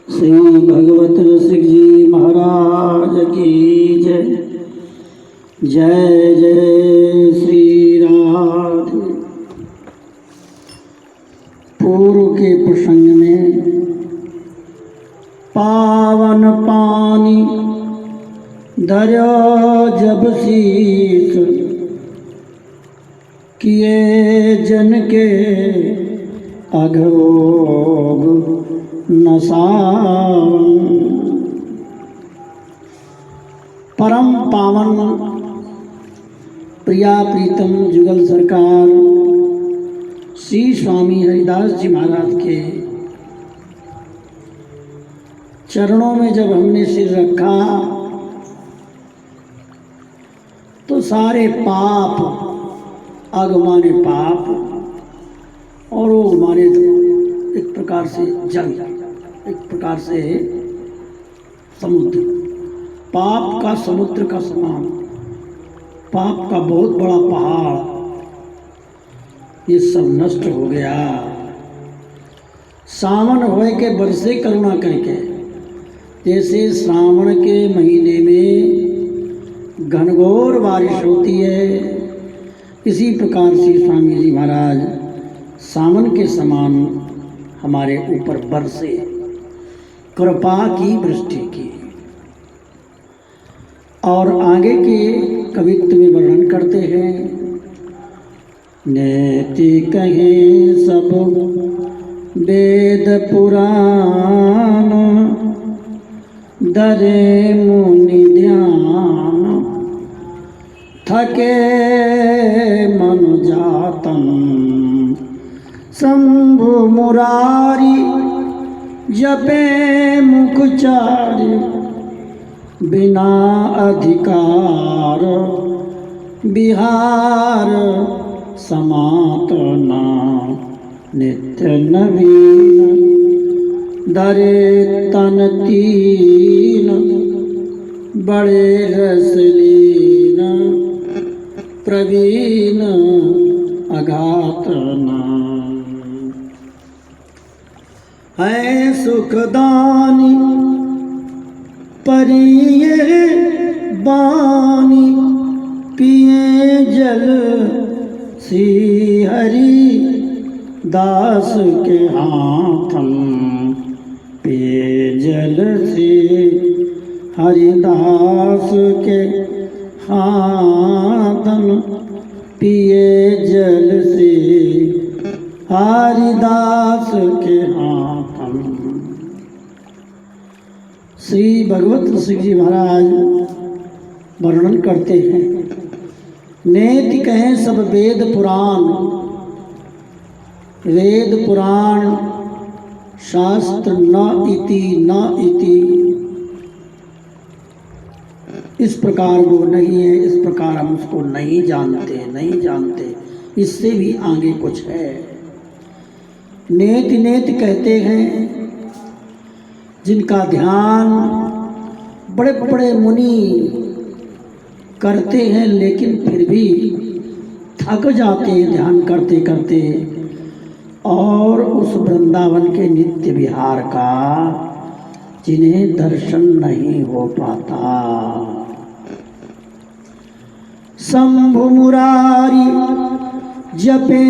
श्री भगवत रसिक जी महाराज की जय। जय जय श्री राधे। पूर्व के प्रसंग में पावन पानी धर्यो जब शीस, किए जन के अघोग नसावन। परम पावन प्रिया प्रीतम जुगल सरकार श्री स्वामी हरिदास जी महाराज के चरणों में जब हमने सिर रखा तो सारे पाप, अग माने पाप और ओग माने तो एक प्रकार से जल, एक प्रकार से समुद्र, पाप का समुद्र का समान, पाप का बहुत बड़ा पहाड़, ये सब नष्ट हो गया। सावन होए के बरसे करुणा करके, जैसे श्रावण के महीने में घनघोर बारिश होती है, इसी प्रकार से स्वामी जी महाराज सावन के समान हमारे ऊपर बरसे, कृपा की वृष्टि की। और आगे के कवित्व में वर्णन करते हैं, नेति कहें सब वेद पुराण, दरे मुनि ध्यान, थके मन जातन, शंभु मुरारी जपे मुखचारी, बिना अधिकार बिहार समातना, नित्य नवीन दरे तन तीन, बड़े रसलीन प्रवीण अघातना। है सुखदानी परिये बानी, पिए जल श्री हरि दास के हाथम, पिए जल श्री हरिदास के हाथन, पिए जल श्री हरिदास के हाथम। श्री भगवत रसिक जी महाराज वर्णन करते हैं, नेति कहें सब वेद पुराण, वेद पुराण शास्त्र न इति न इति, इस प्रकार वो नहीं है, इस प्रकार हम उसको नहीं जानते, नहीं जानते, इससे भी आगे कुछ है। नेति नेति कहते हैं जिनका ध्यान बड़े बड़े मुनि करते हैं, लेकिन फिर भी थक जाते हैं ध्यान करते करते, और उस वृंदावन के नित्य विहार का जिन्हें दर्शन नहीं हो पाता। शंभु मुरारी जपे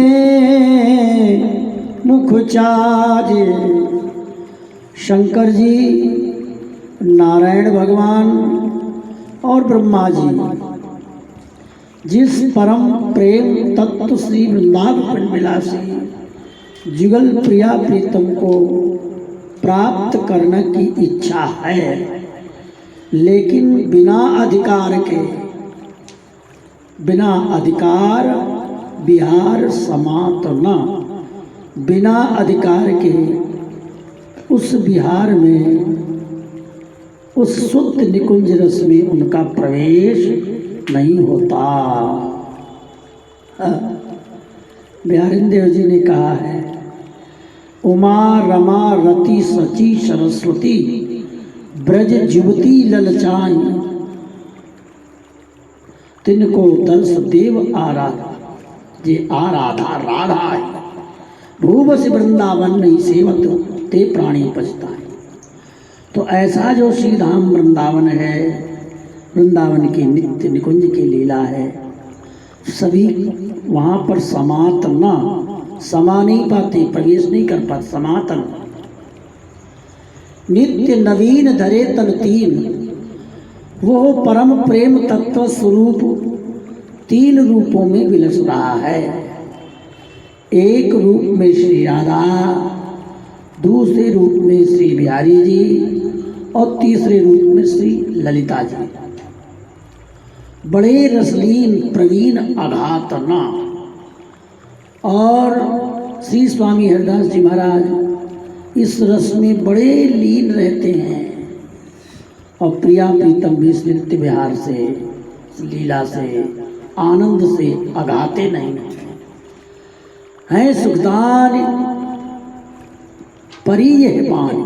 मुखचारी, शंकर जी, नारायण भगवान और ब्रह्मा जी जिस परम प्रेम तत्व श्री वृंदावन विलासी जुगल प्रिया प्रीतम को प्राप्त करने की इच्छा है, लेकिन बिना अधिकार के, बिना अधिकार बिहार समातना, बिना अधिकार के उस बिहार में, उस शुद्ध निकुंज रस में उनका प्रवेश नहीं होता। बिहारिन देव जी ने कहा है, उमा रमा रति सची सरस्वती, ब्रज जुवती ललचाई, तिनको दर्श देव आराधा, जे आराधा राधा है, भूवस वृंदावन नहीं सेवत ते प्राणी पछताए। तो ऐसा जो श्री धाम वृंदावन है, वृंदावन की नित्य निकुंज की लीला है, सभी वहाँ पर समातना समा नहीं पाते, प्रवेश नहीं कर पाते। समातन नित्य नवीन धरे तन तीन, वो परम प्रेम तत्व स्वरूप तीन रूपों में विलस रहा है। एक रूप में श्री राधा, दूसरे रूप में श्री बिहारी जी और तीसरे रूप में श्री ललिता जी। बड़े रसलीन प्रवीण अघातना। और श्री स्वामी हरिदास जी महाराज इस रस में बड़े लीन रहते हैं और प्रिया प्रीतम भी इस नृत्य विहार से, लीला से, आनंद से अघाते नहीं हैं। सुखदान परियह पान,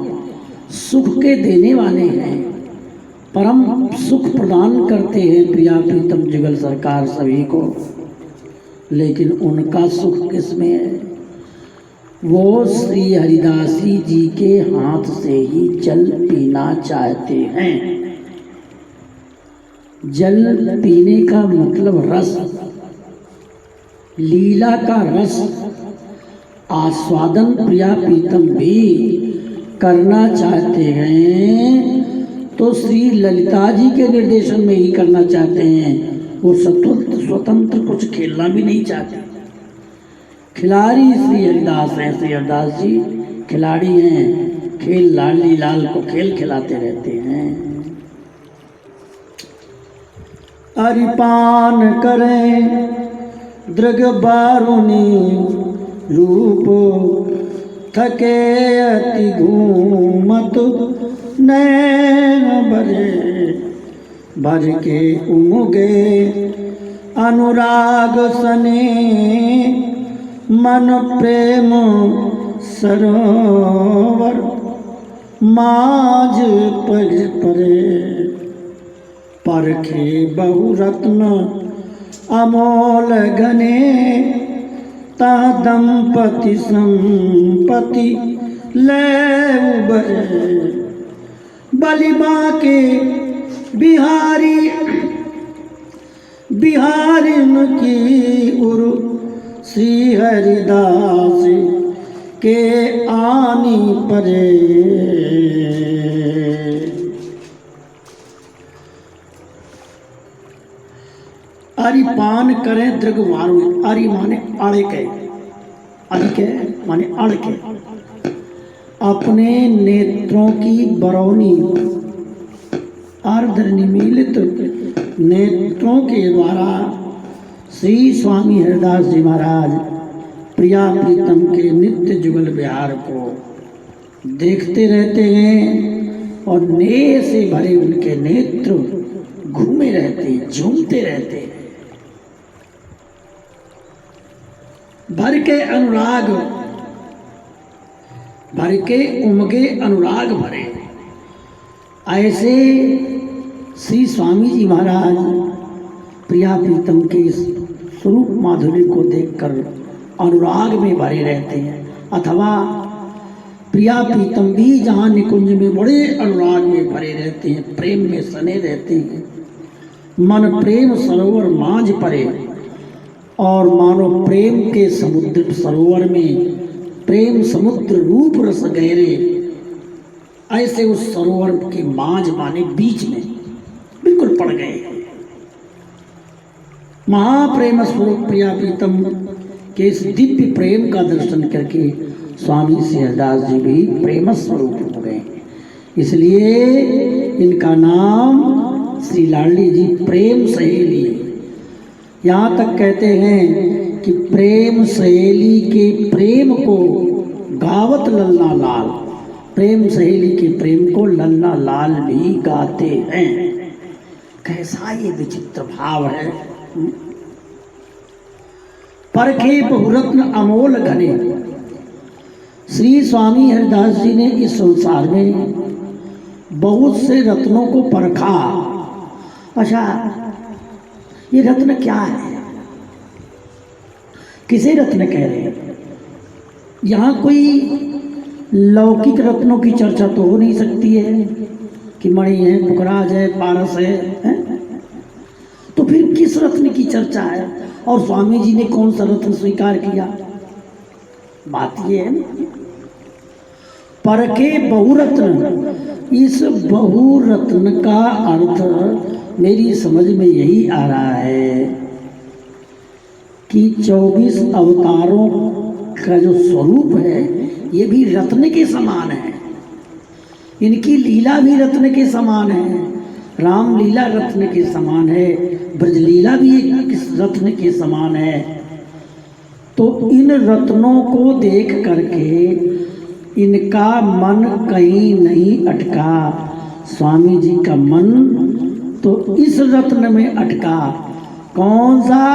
सुख के देने वाले हैं, परम सुख प्रदान करते हैं प्रिया प्रीतम जुगल सरकार सभी को। लेकिन उनका सुख किसमें है? वो श्री हरिदासी जी के हाथ से ही जल पीना चाहते हैं। जल पीने का मतलब रस, लीला का रस आस्वादन प्रिया प्रीतम भी करना चाहते हैं, तो श्री ललिता जी के निर्देशन में ही करना चाहते हैं। वो स्वतंत्र कुछ खेलना भी नहीं चाहते। खिलाड़ी श्री हरिदास हैं, श्री हरिदास जी खिलाड़ी हैं, खेल लाली लाल को खेल खिलाते रहते हैं। अरिपान करें दृग बारुनी रूप, थके अति घूमत नैन भरे, भर के उमगे अनुराग सने, मन प्रेम सरोवर माज परे, परखे बहुरत्न अमोल घने, ता दंपति संपत्ति ले उबरे, बलिमा के बिहारी बिहारिन की उर, श्री हरिदास के आनी परे। अरिपान करें दृग वारु, अरि माने आड़े के, अरि के माने आड़ के, अपने नेत्रों की बरौनी, अर्ध निमीलित नेत्रों के द्वारा श्री स्वामी हरिदास जी महाराज प्रिया प्रीतम के नित्य जुगल विहार को देखते रहते हैं और नेह से भरे उनके नेत्र घूमे रहते, झूमते रहते। भर के अनुराग, भर के उमगे अनुराग भरे। ऐसे श्री स्वामी जी महाराज प्रिया प्रीतम के इस स्वरूप माधुर्य को देखकर अनुराग में भरे रहते हैं। अथवा प्रिया प्रीतम भी जहाँ निकुंज में बड़े अनुराग में भरे रहते हैं, प्रेम में सने रहते हैं। मन प्रेम सरोवर मांझ परे, और मानो प्रेम के समुद्र सरोवर में प्रेम समुद्र रूप रस गहरे, ऐसे उस सरोवर के मांझ माने बीच में बिल्कुल पड़ गए। महाप्रेम स्वरूप प्रिया प्रीतम के इस दिव्य प्रेम का दर्शन करके स्वामी श्री हरिदास जी भी प्रेम स्वरूप हो गए। इसलिए इनका नाम श्री लाडली जी प्रेम सहेली। यहाँ तक कहते हैं कि प्रेम सहेली के प्रेम को गावत लल्ला लाल, प्रेम सहेली के प्रेम को लल्ला लाल भी गाते हैं। कैसा ये विचित्र भाव है। परखे बहुरत्न अमोल घने, श्री स्वामी हरिदास जी ने इस संसार में बहुत से रत्नों को परखा। अच्छा, ये रत्न क्या है, किसे रत्न कह रहे हैं? यहाँ कोई लौकिक रत्नों की चर्चा तो हो नहीं सकती है कि मणि है, पुखराज है, पारस है? तो फिर किस रत्न की चर्चा है? और स्वामी जी ने कौन सा रत्न स्वीकार किया? बात ये है परखे बहुरत्न। इस बहुरत्न का अर्थ मेरी समझ में यही आ रहा है कि 24 अवतारों का जो स्वरूप है ये भी रत्न के समान है। इनकी लीला भी रत्न के समान है। राम लीला रत्न के समान है, ब्रज लीला भी एक रत्न के समान है। तो इन रत्नों को देख करके इनका मन कहीं नहीं अटका। स्वामी जी का मन तो इस रत्न में अटका। कौन सा?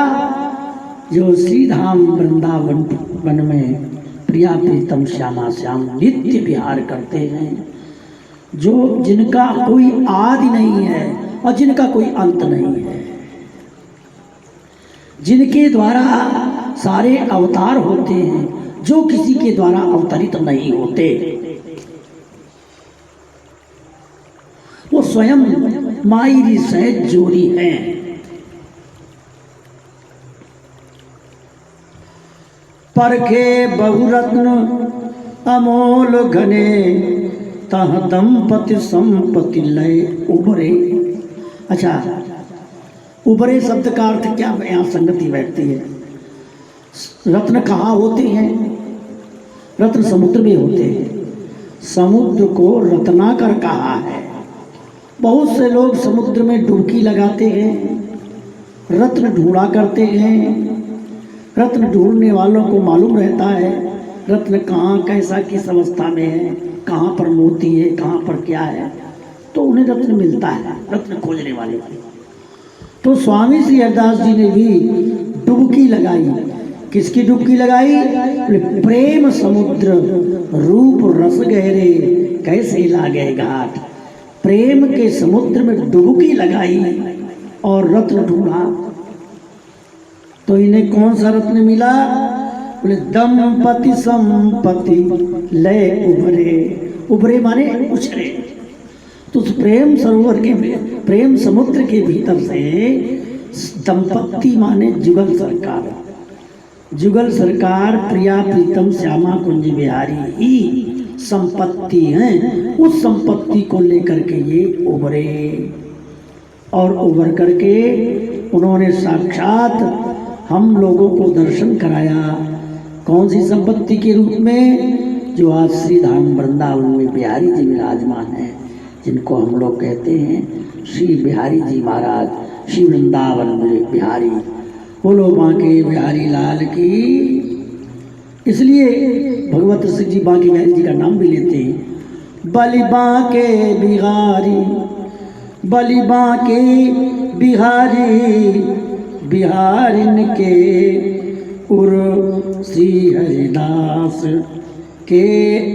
जो श्री धाम वृंदावन वन में प्रिया प्रीतम श्यामा श्याम नित्य विहार करते हैं, जो जिनका कोई आदि नहीं है और जिनका कोई अंत नहीं है, जिनके द्वारा सारे अवतार होते हैं, जो किसी के द्वारा अवतरित नहीं होते, वो स्वयं मायरी सहज जोरी हैं। परखे बहुरत्न अमोल घने, तह दंपति संपत्ति लय उभरे। अच्छा, उभरे शब्द का अर्थ क्या यहाँ संगति बैठती है? रत्न कहाँ होते हैं? रत्न समुद्र में होते हैं। समुद्र को रत्नाकर कहा है। बहुत से लोग समुद्र में डुबकी लगाते हैं, रत्न ढूंढा करते हैं। रत्न ढूंढने वालों को मालूम रहता है रत्न कहाँ कैसा किस अवस्था में है, कहाँ पर मोती है, कहाँ पर क्या है, तो उन्हें रत्न मिलता है, रत्न खोजने वाले को। तो स्वामी श्री हरिदास जी ने भी डुबकी लगाई। किसकी डुबकी लगाई? प्रेम समुद्र रूप रस गहरे कैसे लागे घाट। प्रेम के समुद्र में डुबकी लगाई और रत्न ढूंढा। तो इन्हें कौन सा रत्न मिला? बोले दंपति संपत्ति लय उभरे। उभरे माने उछरे। तो उस प्रेम सरोवर के, प्रेम समुद्र के भीतर से दंपत्ति माने जुगल सरकार, जुगल सरकार प्रिया प्रीतम श्यामा कुंज बिहारी ही संपत्ति हैं। उस संपत्ति को लेकर के ये उभरे और उभर करके उन्होंने साक्षात हम लोगों को दर्शन कराया। कौन सी संपत्ति के रूप में? जो आज श्री धाम वृंदावन में बिहारी जी विराजमान हैं, जिनको हम लोग कहते हैं श्री बिहारी जी महाराज, श्री वृंदावन में बिहारी। बोलो बांके बिहारी लाल की। इसलिए भगवत सिंह जी बांके बिहारी जी का नाम भी लेते हैं। बलि बांके बिहारी, बलि बांके बिहारी, बिहारिन के उर श्री हरिदास के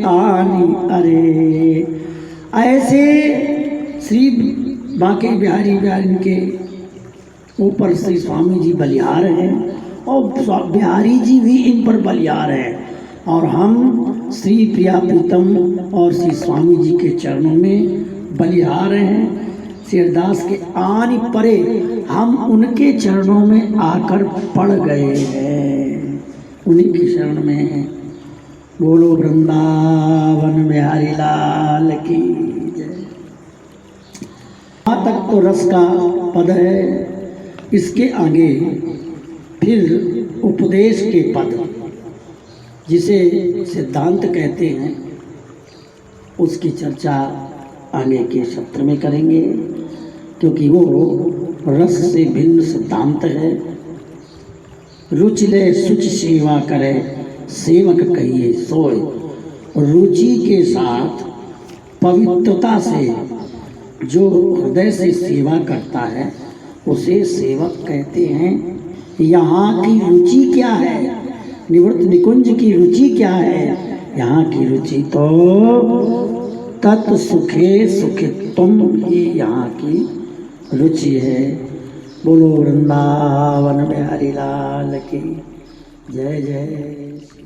आनी अरे। ऐसे श्री बांके बिहारी बिहारिन के ऊपर श्री स्वामी जी बलिहार हैं और बिहारी जी भी इन पर बलिहार हैं। और हम श्री प्रिया प्रीतम और श्री स्वामी जी के चरणों में बलिहार हैं। श्रीदास के आनि परे हम उनके चरणों में आकर पड़ गए हैं, उन्हीं के शरण में। बोलो वृंदावन बिहारी लाल की जय। यहाँ तक तो रस का पद है। इसके आगे फिर उपदेश के पद, जिसे सिद्धांत कहते हैं, उसकी चर्चा आगे के सत्र में करेंगे, क्योंकि वो रस से भिन्न सिद्धांत है। रुचि ले सुच सेवा करे, सेवक कहिए सोए। रुचि के साथ पवित्रता से जो हृदय से सेवा करता है उसे सेवक कहते हैं। यहाँ की रुचि क्या है? निवृत्त निकुंज की रुचि क्या है? यहाँ की रुचि तो तत् सुखे सुखित्वम ही यहाँ की रुचि है। बोलो वृंदावन बिहारी लाल की जय जय।